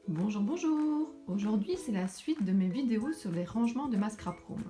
Bonjour, bonjour! Aujourd'hui, c'est la suite de mes vidéos sur les rangements de ma scrap room.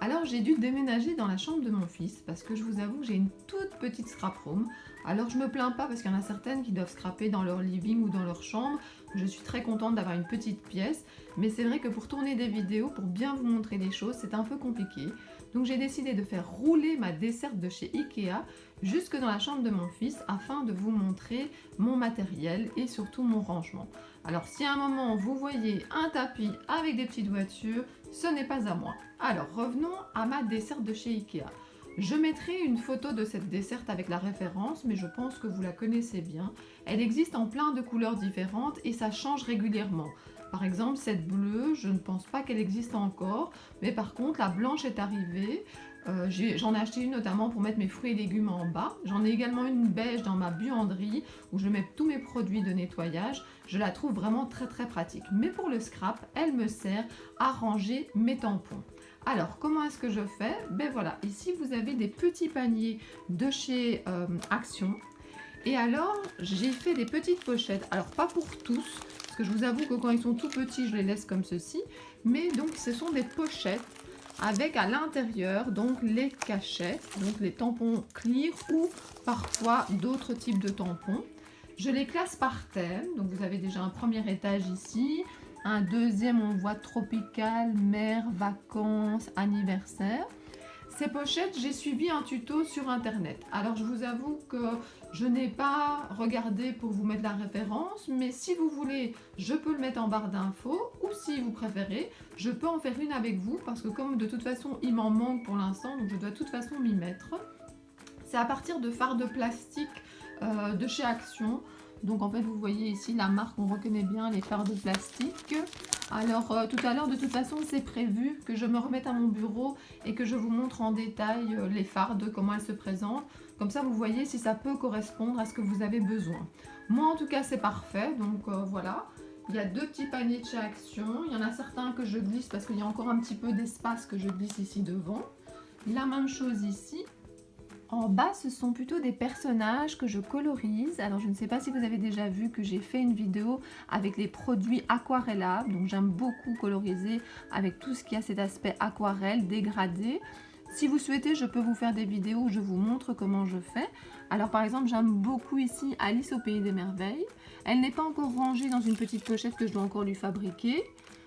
Alors, j'ai dû déménager dans la chambre de mon fils parce que je vous avoue que j'ai une toute petite scrap room. Alors, je me plains pas parce qu'il y en a certaines qui doivent scraper dans leur living ou dans leur chambre. Je suis très contente d'avoir une petite pièce, mais c'est vrai que pour tourner des vidéos, pour bien vous montrer les choses, c'est un peu compliqué. Donc, j'ai décidé de faire rouler ma desserte de chez Ikea jusque dans la chambre de mon fils afin de vous montrer mon matériel et surtout mon rangement. Alors si à un moment vous voyez un tapis avec des petites voitures, ce n'est pas à moi. Alors revenons à ma desserte de chez Ikea. Je mettrai une photo de cette desserte avec la référence, mais je pense que vous la connaissez bien. Elle existe en plein de couleurs différentes et ça change régulièrement. Par exemple, cette bleue, je ne pense pas qu'elle existe encore, mais par contre, la blanche est arrivée. J'en ai acheté une notamment pour mettre mes fruits et légumes en bas. J'en ai également une beige dans ma buanderie où je mets tous mes produits de nettoyage. Je la trouve vraiment très très pratique. Mais pour le scrap, elle me sert à ranger mes tampons. Alors, comment est-ce que je fais? Ben voilà, ici vous avez des petits paniers de chez Action. Et alors, j'ai fait des petites pochettes. Alors, pas pour tous, parce que je vous avoue que quand ils sont tout petits, je les laisse comme ceci. Mais donc, ce sont des pochettes avec à l'intérieur donc les cachets, donc les tampons clear ou parfois d'autres types de tampons. Je les classe par thème, donc vous avez déjà un premier étage ici, un deuxième on voit tropical, mer, vacances, anniversaire. Ces pochettes, j'ai suivi un tuto sur internet. Alors je vous avoue que je n'ai pas regardé pour vous mettre la référence, mais si vous voulez, je peux le mettre en barre d'infos, ou si vous préférez, je peux en faire une avec vous, parce que comme de toute façon il m'en manque pour l'instant, donc je dois de toute façon m'y mettre. C'est à partir de fards de plastique de chez Action. Donc en fait vous voyez ici la marque, on reconnaît bien les fards de plastique. Alors tout à l'heure de toute façon c'est prévu que je me remette à mon bureau et que je vous montre en détail les fardes, comment elles se présentent. Comme ça vous voyez si ça peut correspondre à ce que vous avez besoin. Moi en tout cas c'est parfait, donc voilà. Il y a deux petits paniers de chez Action. Il y en a certains que je glisse parce qu'il y a encore un petit peu d'espace que je glisse ici devant. La même chose ici. En bas, ce sont plutôt des personnages que je colorise. Alors, je ne sais pas si vous avez déjà vu que j'ai fait une vidéo avec les produits aquarellables. Donc, j'aime beaucoup coloriser avec tout ce qui a cet aspect aquarelle, dégradé. Si vous souhaitez, je peux vous faire des vidéos où je vous montre comment je fais. Alors, par exemple, j'aime beaucoup ici Alice au Pays des Merveilles. Elle n'est pas encore rangée dans une petite pochette que je dois encore lui fabriquer.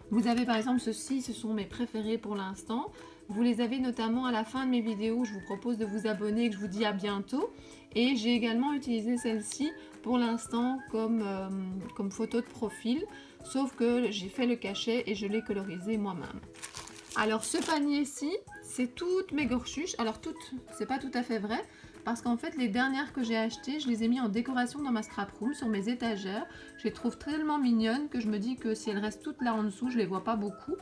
Vous avez par exemple ceux-ci, ce sont mes préférés pour l'instant. Vous les avez notamment à la fin de mes vidéos où je vous propose de vous abonner et que je vous dis à bientôt. Et j'ai également utilisé celle-ci pour l'instant comme photo de profil, sauf que j'ai fait le cachet et je l'ai colorisé moi-même. Alors ce panier-ci, c'est toutes mes gorchuches. Alors toutes, c'est pas tout à fait vrai, parce qu'en fait les dernières que j'ai achetées, je les ai mis en décoration dans ma scrap room, sur mes étagères. Je les trouve tellement mignonnes que je me dis que si elles restent toutes là en dessous, je les vois pas beaucoup.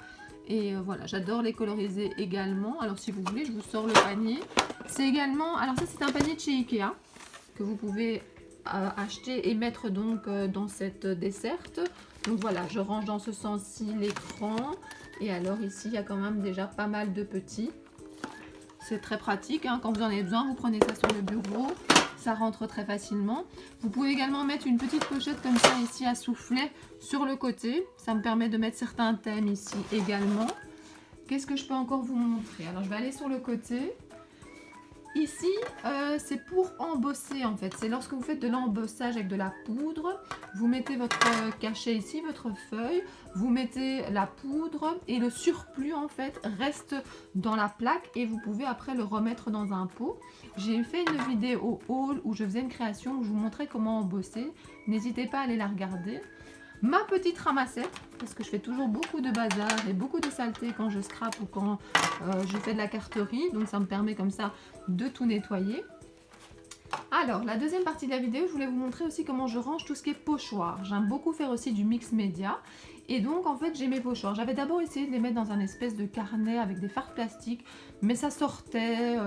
Et voilà, j'adore les coloriser également. Alors si vous voulez, je vous sors le panier. C'est également, alors ça c'est un panier de chez Ikea que vous pouvez acheter et mettre donc dans cette desserte. Donc voilà, je range dans ce sens-ci l'écran. Et alors ici, il y a quand même déjà pas mal de petits. C'est très pratique, hein. Quand vous en avez besoin, vous prenez ça sur le bureau. Ça rentre très facilement. Vous pouvez également mettre une petite pochette comme ça ici à soufflet sur le côté. Ça me permet de mettre certains thèmes ici également. Qu'est-ce que je peux encore vous montrer? Alors je vais aller sur le côté. Ici, c'est pour embosser en fait. C'est lorsque vous faites de l'embossage avec de la poudre. Vous mettez votre cachet ici, votre feuille. Vous mettez la poudre et le surplus en fait reste dans la plaque et vous pouvez après le remettre dans un pot. J'ai fait une vidéo haul où je faisais une création où je vous montrais comment embosser. N'hésitez pas à aller la regarder. Ma petite ramassette, parce que je fais toujours beaucoup de bazar et beaucoup de saleté quand je scrape ou quand je fais de la carterie. Donc ça me permet comme ça de tout nettoyer. Alors, la deuxième partie de la vidéo, je voulais vous montrer aussi comment je range tout ce qui est pochoir. J'aime beaucoup faire aussi du mix média. Et donc en fait j'ai mes pochoirs. J'avais d'abord essayé de les mettre dans un espèce de carnet avec des fardes plastiques, mais ça sortait,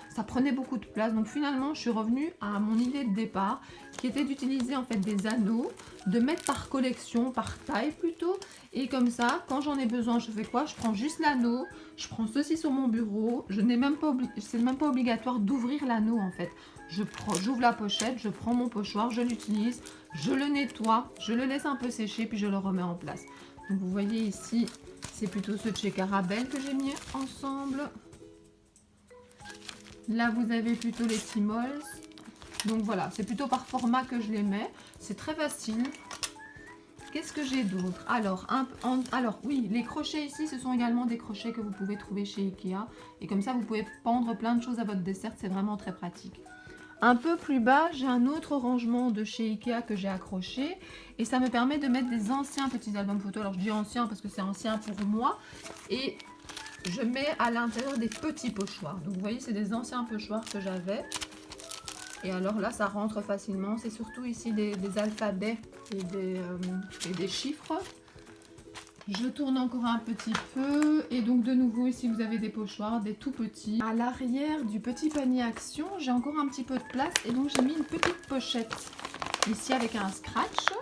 ça prenait beaucoup de place. Donc finalement je suis revenue à mon idée de départ, qui était d'utiliser en fait des anneaux, de mettre par collection, par taille plutôt. Et comme ça, quand j'en ai besoin, je fais quoi? Je prends juste l'anneau, je prends ceci sur mon bureau. C'est même pas obligatoire d'ouvrir l'anneau en fait. J'ouvre la pochette, je prends mon pochoir, je l'utilise, je le nettoie, je le laisse un peu sécher, puis je le remets en place. Donc vous voyez ici, c'est plutôt ceux de chez Carabelle que j'ai mis ensemble. Là, vous avez plutôt les Timols. Donc voilà, c'est plutôt par format que je les mets. C'est très facile. Qu'est-ce que j'ai d'autre? Alors oui, les crochets ici, ce sont également des crochets que vous pouvez trouver chez Ikea. Et comme ça, vous pouvez pendre plein de choses à votre dessert. C'est vraiment très pratique. Un peu plus bas, j'ai un autre rangement de chez Ikea que j'ai accroché. Et ça me permet de mettre des anciens petits albums photos. Alors je dis anciens parce que c'est ancien pour moi. Et je mets à l'intérieur des petits pochoirs. Donc vous voyez, c'est des anciens pochoirs que j'avais. Et alors là, ça rentre facilement. C'est surtout ici des alphabets et des chiffres. Je tourne encore un petit peu. Et donc de nouveau, ici, vous avez des pochoirs, des tout petits. À l'arrière du petit panier Action, j'ai encore un petit peu de place. Et donc j'ai mis une petite pochette ici avec un scratch.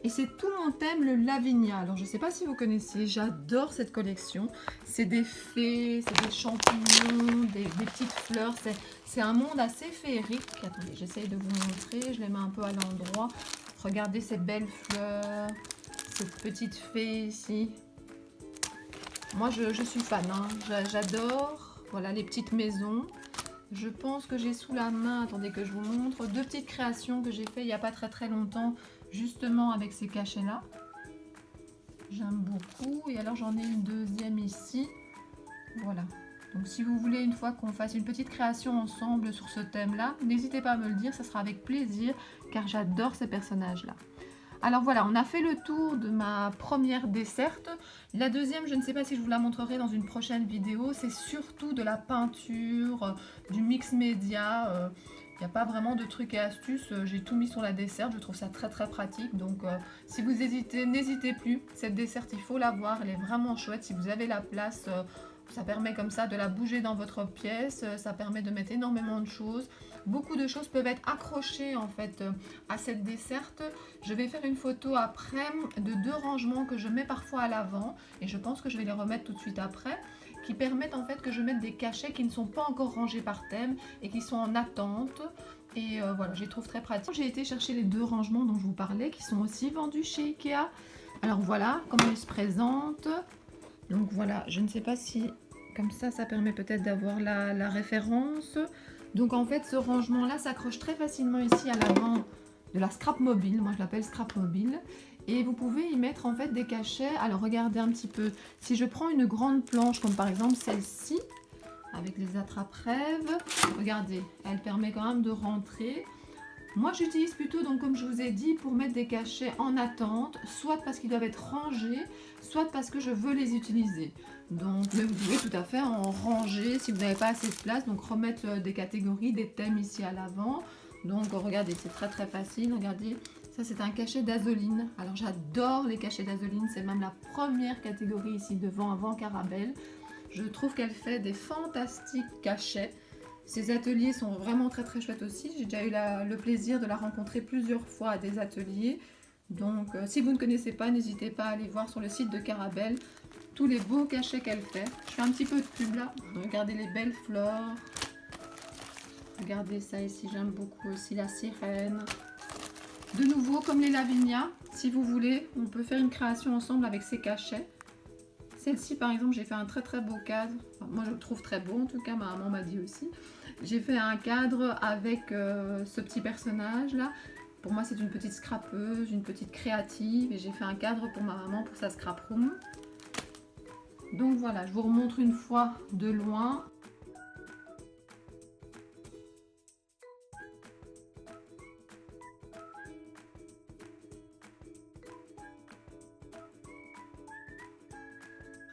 Et c'est tout mon thème, le Lavinia. Alors je ne sais pas si vous connaissez, j'adore cette collection. C'est des fées, c'est des champignons, des petites fleurs. C'est un monde assez féerique. Attendez, j'essaye de vous montrer. Je les mets un peu à l'endroit. Regardez ces belles fleurs, cette petite fée ici. Moi je suis fan, hein. J'adore. Voilà les petites maisons. Je pense que j'ai sous la main, attendez que je vous montre, deux petites créations que j'ai fait il n'y a pas très longtemps, justement avec ces cachets là. J'aime beaucoup. Et alors j'en ai une deuxième ici. Voilà. Donc si vous voulez une fois qu'on fasse une petite création ensemble sur ce thème là, n'hésitez pas à me le dire, ça sera avec plaisir, car j'adore ces personnages là. Alors voilà, on a fait le tour de ma première desserte. La deuxième, je ne sais pas si je vous la montrerai dans une prochaine vidéo. C'est surtout de la peinture, du mix média. Il n'y a pas vraiment de trucs et astuces. J'ai tout mis sur la desserte. Je trouve ça très pratique. Donc si vous hésitez, n'hésitez plus. Cette desserte, il faut la voir. Elle est vraiment chouette. Si vous avez la place, ça permet comme ça de la bouger dans votre pièce. Ça permet de mettre énormément de choses. Beaucoup de choses peuvent être accrochées en fait à cette desserte. Je vais faire une photo après de deux rangements que je mets parfois à l'avant et je pense que je vais les remettre tout de suite après, qui permettent en fait que je mette des cachets qui ne sont pas encore rangés par thème et qui sont en attente. Et voilà, je les trouve très pratiques. J'ai été chercher les deux rangements dont je vous parlais qui sont aussi vendus chez Ikea. Alors voilà comment ils se présentent. Donc voilà, je ne sais pas si comme ça permet peut-être d'avoir la référence. Donc en fait ce rangement là s'accroche très facilement ici à l'avant de la scrap mobile, moi je l'appelle scrap mobile, et vous pouvez y mettre en fait des cachets. Alors regardez un petit peu, si je prends une grande planche comme par exemple celle-ci avec les attrape-rêves, regardez, elle permet quand même de rentrer. Moi j'utilise plutôt, donc comme je vous ai dit, pour mettre des cachets en attente, soit parce qu'ils doivent être rangés, soit parce que je veux les utiliser. Donc vous pouvez tout à fait en ranger si vous n'avez pas assez de place, donc remettre des catégories, des thèmes ici à l'avant. Donc regardez, c'est très facile, regardez, ça c'est un cachet d'Azoline. Alors j'adore les cachets d'Azoline, c'est même la première catégorie ici devant, avant Carabelle. Je trouve qu'elle fait des fantastiques cachets. Ces ateliers sont vraiment très chouettes aussi. J'ai déjà eu le plaisir de la rencontrer plusieurs fois à des ateliers. Donc si vous ne connaissez pas, n'hésitez pas à aller voir sur le site de Carabelle tous les beaux cachets qu'elle fait. Je fais un petit peu de pub là. Regardez les belles fleurs. Regardez ça ici, j'aime beaucoup aussi la sirène. De nouveau, comme les Lavinia, si vous voulez, on peut faire une création ensemble avec ces cachets. Celle-ci par exemple, j'ai fait un très beau cadre. Enfin, moi je le trouve très beau, en tout cas ma maman m'a dit aussi. J'ai fait un cadre avec ce petit personnage là. Pour moi c'est une petite scrapeuse, une petite créative, et j'ai fait un cadre pour ma maman pour sa scrap room. Donc voilà, je vous remontre une fois de loin.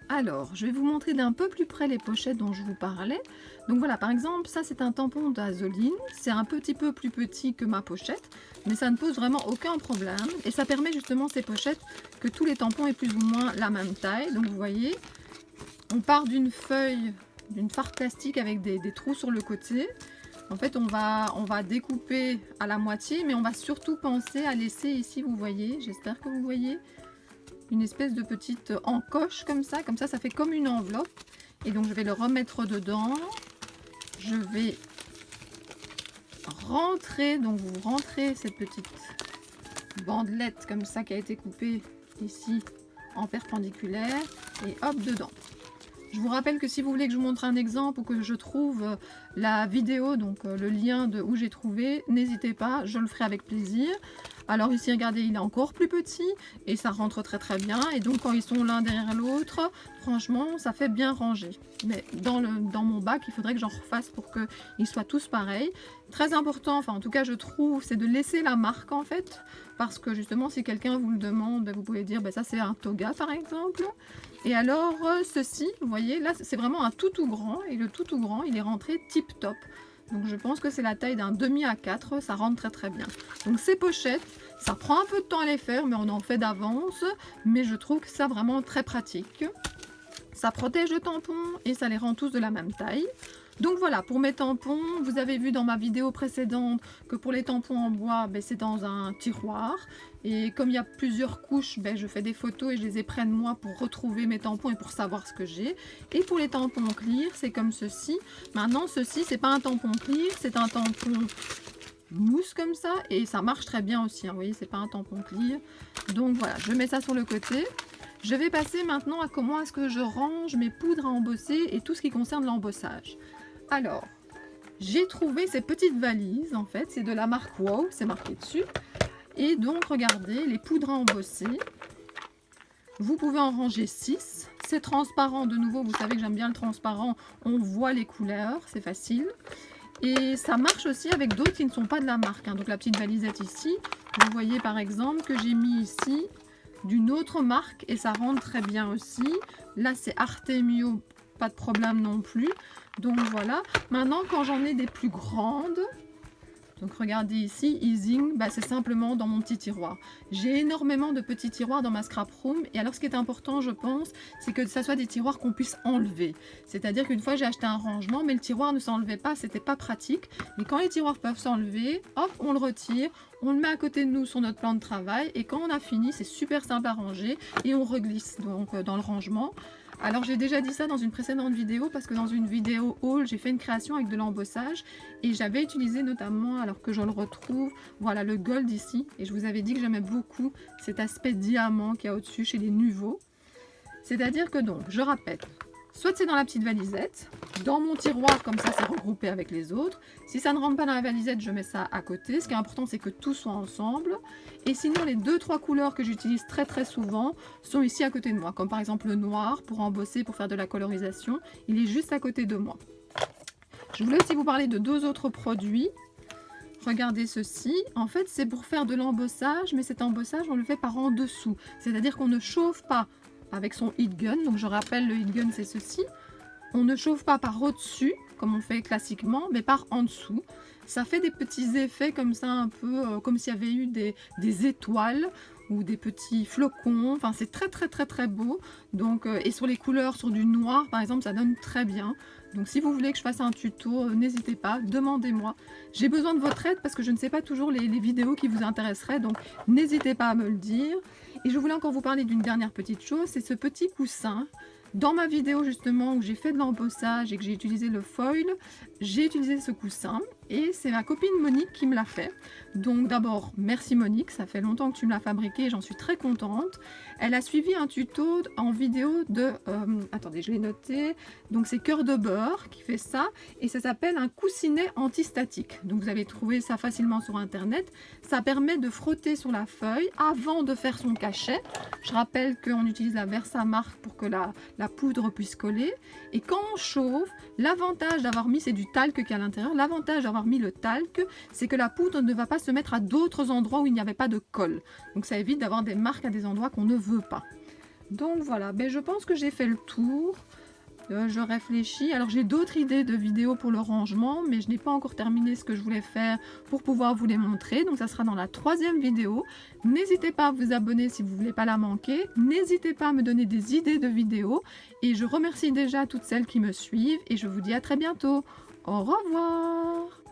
Alors, je vais vous montrer d'un peu plus près les pochettes dont je vous parlais. Donc voilà, par exemple, ça c'est un tampon d'Azoline. C'est un petit peu plus petit que ma pochette. mais ça ne pose vraiment aucun problème. Et ça permet justement ces pochettes que tous les tampons aient plus ou moins la même taille. Donc vous voyez, on part d'une feuille, d'une farde plastique avec des trous sur le côté. En fait, on va découper à la moitié, mais on va surtout penser à laisser ici, vous voyez, j'espère que vous voyez, une espèce de petite encoche comme ça ça fait comme une enveloppe. Et donc je vais le remettre dedans. Je vais rentrer, donc vous rentrez cette petite bandelette comme ça qui a été coupée ici en perpendiculaire et hop dedans. Je vous rappelle que si vous voulez que je vous montre un exemple ou que je trouve la vidéo, donc le lien de où j'ai trouvé, n'hésitez pas, je le ferai avec plaisir. Alors ici, regardez, il est encore plus petit et ça rentre très très bien. Et donc quand ils sont l'un derrière l'autre, franchement, ça fait bien ranger. Mais dans mon bac, il faudrait que j'en refasse pour qu'ils soient tous pareils. Très important, enfin en tout cas je trouve, c'est de laisser la marque en fait. Parce que justement, si quelqu'un vous le demande, vous pouvez dire, ça c'est un toga par exemple. Et alors ceci, vous voyez, là c'est vraiment un tout grand. Et le tout grand, il est rentré tip top. Donc je pense que c'est la taille d'un demi A4, ça rentre très très bien. Donc ces pochettes, ça prend un peu de temps à les faire, mais on en fait d'avance. Mais je trouve que ça vraiment très pratique. Ça protège le tampon et ça les rend tous de la même taille. Donc voilà, pour mes tampons, vous avez vu dans ma vidéo précédente que pour les tampons en bois, c'est dans un tiroir. Et comme il y a plusieurs couches, je fais des photos et je les ai près de moi pour retrouver mes tampons et pour savoir ce que j'ai. Et pour les tampons clear, c'est comme ceci. Maintenant, ceci, c'est pas un tampon clear, c'est un tampon mousse comme ça. Et ça marche très bien aussi, hein, vous voyez, c'est pas un tampon clear. Donc voilà, je mets ça sur le côté. Je vais passer maintenant à comment est-ce que je range mes poudres à embosser et tout ce qui concerne l'embossage. Alors, j'ai trouvé ces petites valises, en fait, c'est de la marque Wow, c'est marqué dessus. Et donc, regardez, les poudres à embosser, vous pouvez en ranger 6. C'est transparent, de nouveau, vous savez que j'aime bien le transparent, on voit les couleurs, c'est facile. Et ça marche aussi avec d'autres qui ne sont pas de la marque, hein. Donc la petite valisette ici, vous voyez par exemple que j'ai mis ici d'une autre marque et ça rentre très bien aussi. Là, c'est Artemio, pas de problème non plus. Donc voilà, maintenant quand j'en ai des plus grandes, donc regardez ici, Easing, c'est simplement dans mon petit tiroir. J'ai énormément de petits tiroirs dans ma scrap room et alors ce qui est important je pense, c'est que ça soit des tiroirs qu'on puisse enlever. C'est-à-dire qu'une fois j'ai acheté un rangement mais le tiroir ne s'enlevait pas, c'était pas pratique. Mais quand les tiroirs peuvent s'enlever, hop, on le retire, on le met à côté de nous sur notre plan de travail et quand on a fini, c'est super simple à ranger et on reglisse donc dans le rangement. Alors j'ai déjà dit ça dans une précédente vidéo parce que dans une vidéo haul j'ai fait une création avec de l'embossage et j'avais utilisé notamment, alors que je le retrouve, voilà le gold ici et je vous avais dit que j'aimais beaucoup cet aspect diamant qu'il y a au-dessus chez les Nuvo. C'est-à-dire que donc, je répète, soit c'est dans la petite valisette, dans mon tiroir comme ça c'est regroupé avec les autres. Si ça ne rentre pas dans la valisette, je mets ça à côté. Ce qui est important c'est que tout soit ensemble. Et sinon les 2-3 couleurs que j'utilise très très souvent sont ici à côté de moi. Comme par exemple le noir pour embosser, pour faire de la colorisation. Il est juste à côté de moi. Je voulais aussi vous parler de 2 autres produits. Regardez ceci, en fait c'est pour faire de l'embossage, mais cet embossage on le fait par en dessous. C'est-à-dire qu'on ne chauffe pas avec son heat gun, donc je rappelle le heat gun c'est ceci. On ne chauffe pas par au-dessus, comme on fait classiquement, mais par en dessous. Ça fait des petits effets comme ça, un peu comme s'il y avait eu des étoiles ou des petits flocons. Enfin, c'est très très très très beau. Donc, et sur les couleurs, sur du noir par exemple, ça donne très bien. Donc si vous voulez que je fasse un tuto, n'hésitez pas, demandez-moi. J'ai besoin de votre aide parce que je ne sais pas toujours les vidéos qui vous intéresseraient, donc n'hésitez pas à me le dire. Et je voulais encore vous parler d'une dernière petite chose, c'est ce petit coussin. Dans ma vidéo justement où j'ai fait de l'embossage et que j'ai utilisé le foil, j'ai utilisé ce coussin et c'est ma copine Monique qui me l'a fait. Donc d'abord merci Monique, ça fait longtemps que tu me l'as fabriqué et j'en suis très contente. Elle a suivi un tuto en vidéo de, attendez je l'ai noté, donc c'est Cœur de Beurre qui fait ça et ça s'appelle un coussinet antistatique. Donc vous allez trouver ça facilement sur internet. Ça permet de frotter sur la feuille avant de faire son cachet. Je rappelle qu'on utilise la Versamark pour que la poudre puisse coller et quand on chauffe, l'avantage d'avoir mis, c'est du talc qui est à l'intérieur, l'avantage d'avoir mis le talc c'est que la poudre ne va pas se mettre à d'autres endroits où il n'y avait pas de colle, donc ça évite d'avoir des marques à des endroits qu'on ne veut pas. Donc voilà, je pense que j'ai fait le tour. Je réfléchis. Alors j'ai d'autres idées de vidéos pour le rangement, mais je n'ai pas encore terminé ce que je voulais faire pour pouvoir vous les montrer. Donc ça sera dans la 3e vidéo. N'hésitez pas à vous abonner si vous ne voulez pas la manquer. N'hésitez pas à me donner des idées de vidéos. Et je remercie déjà toutes celles qui me suivent et je vous dis à très bientôt. Au revoir!